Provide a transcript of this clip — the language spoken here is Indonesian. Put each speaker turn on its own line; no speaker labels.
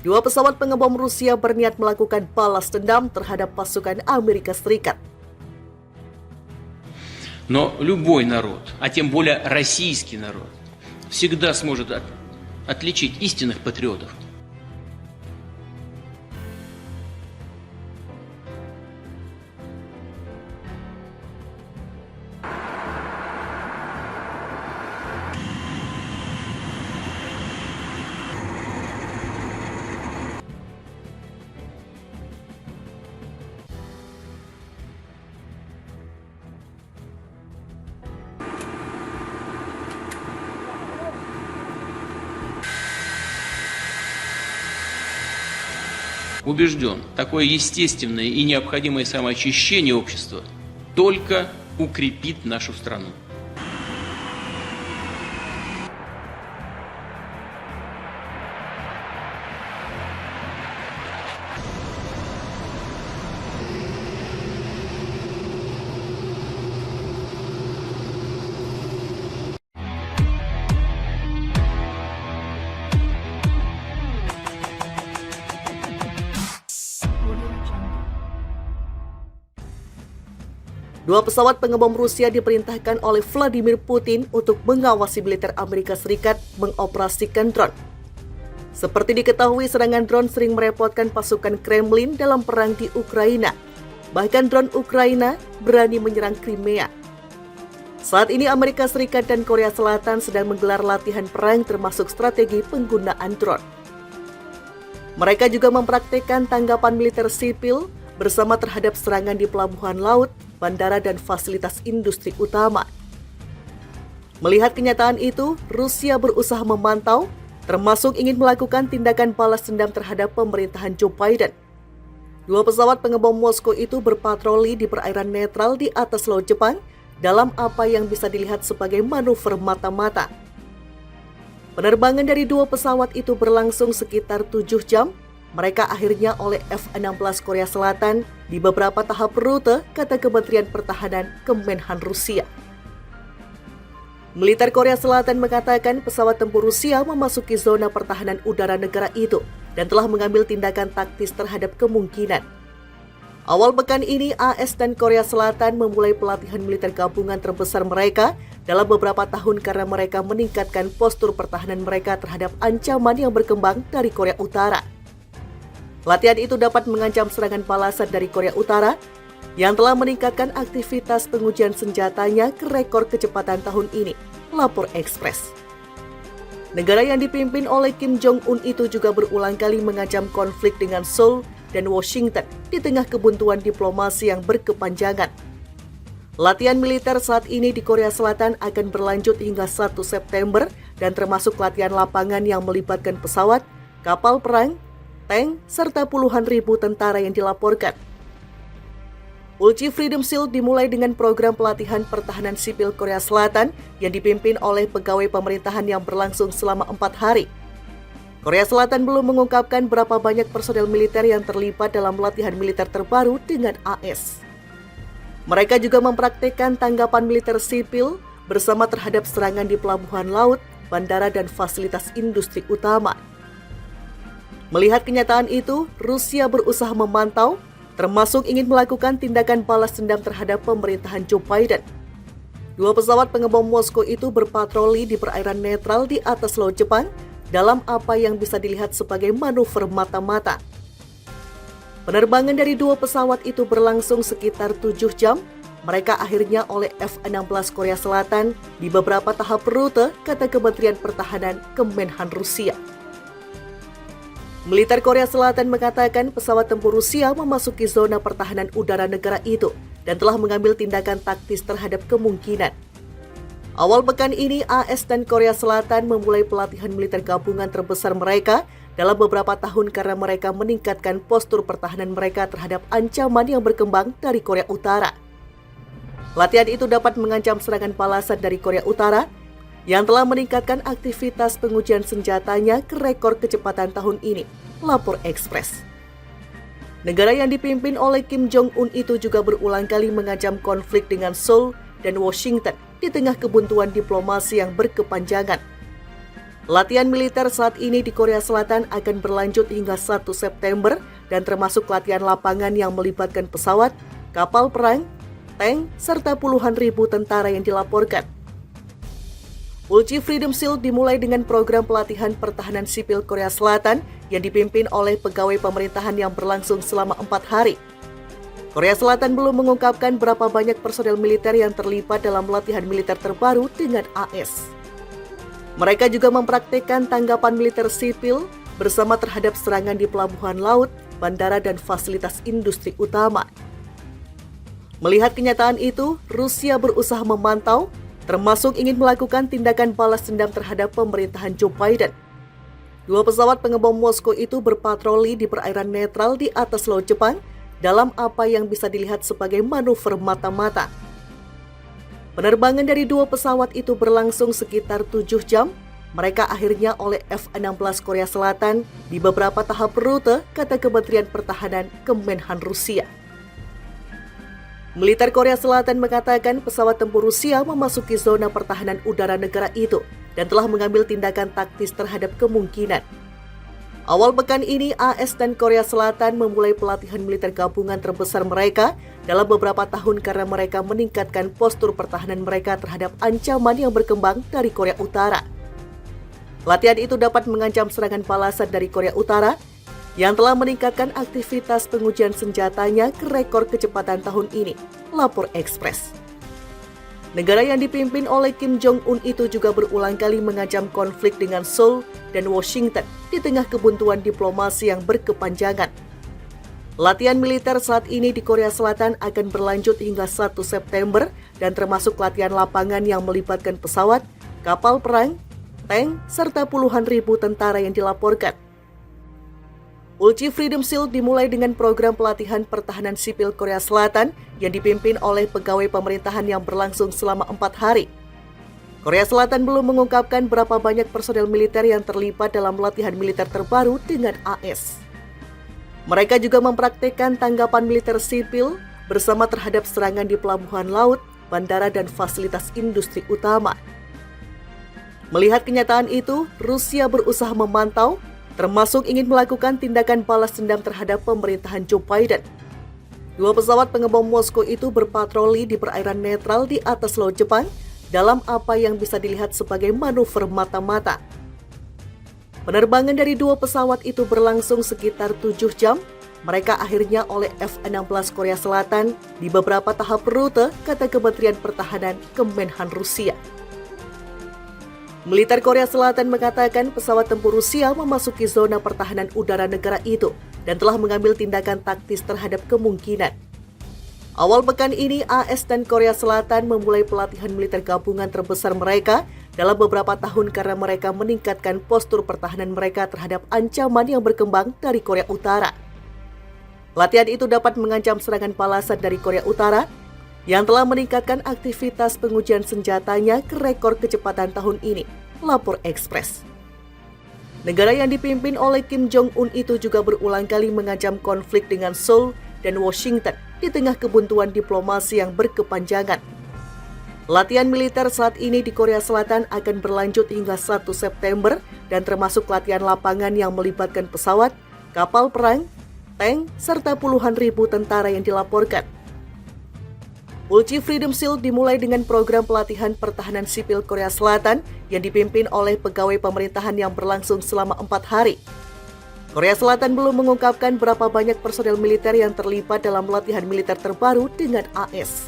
Dua pesawat pengebom Rusia berniat melakukan balas dendam terhadap pasukan Amerika Serikat.
Но любой народ, а тем более российский народ, всегда сможет отличить истинных патриотов. Убежден, такое естественное и необходимое самоочищение общества только укрепит нашу страну.
Dua pesawat pengebom Rusia diperintahkan oleh Vladimir Putin untuk mengawasi militer Amerika Serikat mengoperasikan drone. Seperti diketahui, serangan drone sering merepotkan pasukan Kremlin dalam perang di Ukraina. Bahkan drone Ukraina berani menyerang Crimea. Saat ini Amerika Serikat dan Korea Selatan sedang menggelar latihan perang termasuk strategi penggunaan drone. Mereka juga mempraktikkan tanggapan militer sipil bersama terhadap serangan di pelabuhan laut, bandara, dan fasilitas industri utama. Melihat kenyataan itu, Rusia berusaha memantau, termasuk ingin melakukan tindakan balas dendam terhadap pemerintahan Joe Biden. Dua pesawat pengebom Moskow itu berpatroli di perairan netral di atas laut Jepang dalam apa yang bisa dilihat sebagai manuver mata-mata. Penerbangan dari dua pesawat itu berlangsung sekitar 7 jam. Mereka akhirnya oleh F-16 Korea Selatan di beberapa tahap rute, kata Kementerian Pertahanan Kemenhan Rusia. Militer Korea Selatan mengatakan pesawat tempur Rusia memasuki zona pertahanan udara negara itu dan telah mengambil tindakan taktis terhadap kemungkinan. Awal pekan ini, AS dan Korea Selatan memulai pelatihan militer gabungan terbesar mereka dalam beberapa tahun karena mereka meningkatkan postur pertahanan mereka terhadap ancaman yang berkembang dari Korea Utara. Latihan itu dapat mengancam serangan balasan dari Korea Utara yang telah meningkatkan aktivitas pengujian senjatanya ke rekor kecepatan tahun ini, lapor Express. Negara yang dipimpin oleh Kim Jong-un itu juga berulang kali mengancam konflik dengan Seoul dan Washington di tengah kebuntuan diplomasi yang berkepanjangan. Latihan militer saat ini di Korea Selatan akan berlanjut hingga 1 September dan termasuk latihan lapangan yang melibatkan pesawat, kapal perang, tank, serta puluhan ribu tentara yang dilaporkan. Ulchi Freedom Shield dimulai dengan program pelatihan pertahanan sipil Korea Selatan yang dipimpin oleh pegawai pemerintahan yang berlangsung selama 4 hari. Korea Selatan belum mengungkapkan berapa banyak personel militer yang terlibat dalam latihan militer terbaru dengan AS. Mereka juga mempraktikkan tanggapan militer sipil bersama terhadap serangan di pelabuhan laut, bandara, dan fasilitas industri utama. Melihat kenyataan itu, Rusia berusaha memantau, termasuk ingin melakukan tindakan balas dendam terhadap pemerintahan Joe Biden. Dua pesawat pengebom Moskow itu berpatroli di perairan netral di atas laut Jepang dalam apa yang bisa dilihat sebagai manuver mata-mata. Penerbangan dari dua pesawat itu berlangsung sekitar 7 jam. Mereka akhirnya oleh F-16 Korea Selatan di beberapa tahap rute, kata Kementerian Pertahanan Kemenhan Rusia. Militer Korea Selatan mengatakan pesawat tempur Rusia memasuki zona pertahanan udara negara itu dan telah mengambil tindakan taktis terhadap kemungkinan. Awal pekan ini, AS dan Korea Selatan memulai pelatihan militer gabungan terbesar mereka dalam beberapa tahun karena mereka meningkatkan postur pertahanan mereka terhadap ancaman yang berkembang dari Korea Utara. Latihan itu dapat mengancam serangan balasan dari Korea Utara yang telah meningkatkan aktivitas pengujian senjatanya ke rekor kecepatan tahun ini, lapor Express. Negara yang dipimpin oleh Kim Jong-un itu juga berulang kali mengancam konflik dengan Seoul dan Washington di tengah kebuntuan diplomasi yang berkepanjangan. Latihan militer saat ini di Korea Selatan akan berlanjut hingga 1 September dan termasuk latihan lapangan yang melibatkan pesawat, kapal perang, tank, serta puluhan ribu tentara yang dilaporkan. Ulchi Freedom Shield dimulai dengan program pelatihan pertahanan sipil Korea Selatan yang dipimpin oleh pegawai pemerintahan yang berlangsung selama 4 hari. Korea Selatan belum mengungkapkan berapa banyak personel militer yang terlibat dalam latihan militer terbaru dengan AS. Mereka juga mempraktikkan tanggapan militer sipil bersama terhadap serangan di pelabuhan laut, bandara, dan fasilitas industri utama. Melihat kenyataan itu, Rusia berusaha memantau, termasuk ingin melakukan tindakan balas dendam terhadap pemerintahan Joe Biden. 2 pesawat pengebom Moskow itu berpatroli di perairan netral di atas laut Jepang dalam apa yang bisa dilihat sebagai manuver mata-mata. Penerbangan dari 2 pesawat itu berlangsung sekitar 7 jam. Mereka akhirnya oleh F-16 Korea Selatan di beberapa tahap rute, kata Kementerian Pertahanan Kemenhan Rusia. Militer Korea Selatan mengatakan pesawat tempur Rusia memasuki zona pertahanan udara negara itu dan telah mengambil tindakan taktis terhadap kemungkinan. Awal pekan ini, AS dan Korea Selatan memulai pelatihan militer gabungan terbesar mereka dalam beberapa tahun karena mereka meningkatkan postur pertahanan mereka terhadap ancaman yang berkembang dari Korea Utara. Latihan itu dapat mengancam serangan balasan dari Korea Utara yang telah meningkatkan aktivitas pengujian senjatanya ke rekor kecepatan tahun ini, lapor Express. Negara yang dipimpin oleh Kim Jong-un itu juga berulang kali mengancam konflik dengan Seoul dan Washington di tengah kebuntuan diplomasi yang berkepanjangan. Latihan militer saat ini di Korea Selatan akan berlanjut hingga 1 September dan termasuk latihan lapangan yang melibatkan pesawat, kapal perang, tank, serta puluhan ribu tentara yang dilaporkan. Ulchi Freedom Shield dimulai dengan program pelatihan pertahanan sipil Korea Selatan yang dipimpin oleh pegawai pemerintahan yang berlangsung selama 4 hari. Korea Selatan belum mengungkapkan berapa banyak personel militer yang terlibat dalam latihan militer terbaru dengan AS. Mereka juga mempraktikkan tanggapan militer sipil bersama terhadap serangan di pelabuhan laut, bandara, dan fasilitas industri utama. Melihat kenyataan itu, Rusia berusaha memantau, termasuk ingin melakukan tindakan balas dendam terhadap pemerintahan Joe Biden. 2 pesawat pengebom Moskow itu berpatroli di perairan netral di atas laut Jepang dalam apa yang bisa dilihat sebagai manuver mata-mata. Penerbangan dari 2 pesawat itu berlangsung sekitar 7 jam. Mereka akhirnya oleh F-16 Korea Selatan di beberapa tahap rute, kata Kementerian Pertahanan Kemenhan Rusia. Militer Korea Selatan mengatakan pesawat tempur Rusia memasuki zona pertahanan udara negara itu dan telah mengambil tindakan taktis terhadap kemungkinan. Awal pekan ini, AS dan Korea Selatan memulai pelatihan militer gabungan terbesar mereka dalam beberapa tahun karena mereka meningkatkan postur pertahanan mereka terhadap ancaman yang berkembang dari Korea Utara. Latihan itu dapat mengancam serangan balasan dari Korea Utara yang telah meningkatkan aktivitas pengujian senjatanya ke rekor kecepatan tahun ini, lapor Express. Negara yang dipimpin oleh Kim Jong-un itu juga berulang kali mengancam konflik dengan Seoul dan Washington di tengah kebuntuan diplomasi yang berkepanjangan. Latihan militer saat ini di Korea Selatan akan berlanjut hingga 1 September dan termasuk latihan lapangan yang melibatkan pesawat, kapal perang, tank, serta puluhan ribu tentara yang dilaporkan. Ulchi Freedom Shield dimulai dengan program pelatihan pertahanan sipil Korea Selatan yang dipimpin oleh pegawai pemerintahan yang berlangsung selama 4 hari. Korea Selatan belum mengungkapkan berapa banyak personel militer yang terlibat dalam latihan militer terbaru dengan AS.